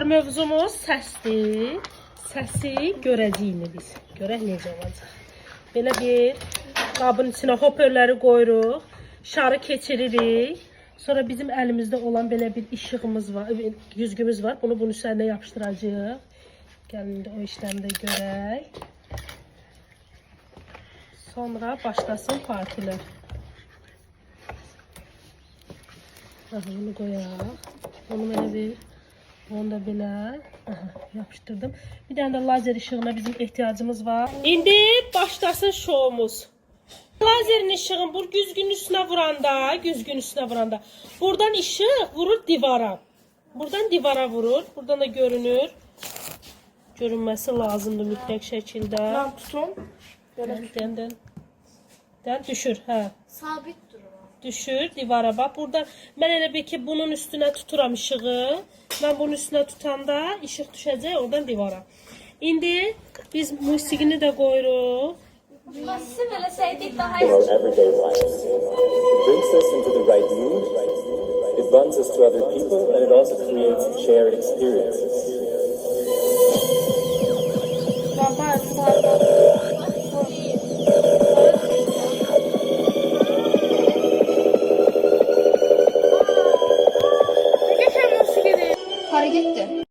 Mövzumuz səsdir. Səsi görəcəyini biz. Görək necə olacaq. Belə bir qabın içinə hoparlörləri qoyuruq. Şarı keçiririk. Sonra bizim əlimizdə olan belə bir işığımız var, güzgümüz var. Bunu bunun üzərinə yapışdıracağıq. Gəlin də o işləmi də görək. Sonra başlasın partilər. Bunu qoyaq. Onu belə bir, onu da belə yapışdırdım. Bir dənə də lazer işığına bizim ehtiyacımız var. İndi başlasın şovumuz. Lazerin ışığın bu güzgünün üstünə vuranda, buradan ışıq vurur divara. Buradan divara vurur. Buradan da görünür. Görünməsi lazımdır mütləq şəkildə. Ben tutum. Dən düşür, hə. Sabit durur. Düşür divara bax. Burada mən elə bir ki bunun üstünə tuturam ışığı. Mən bunun üstünə tutanda ışıq düşəcək oradan divara. İndi biz musiqini də qoyuruq. Nasıl böyle sevdik daha In our everyday lives. It brings us into the right mood, it bonds us to other people, and it also creates shared experiences. Hareketli.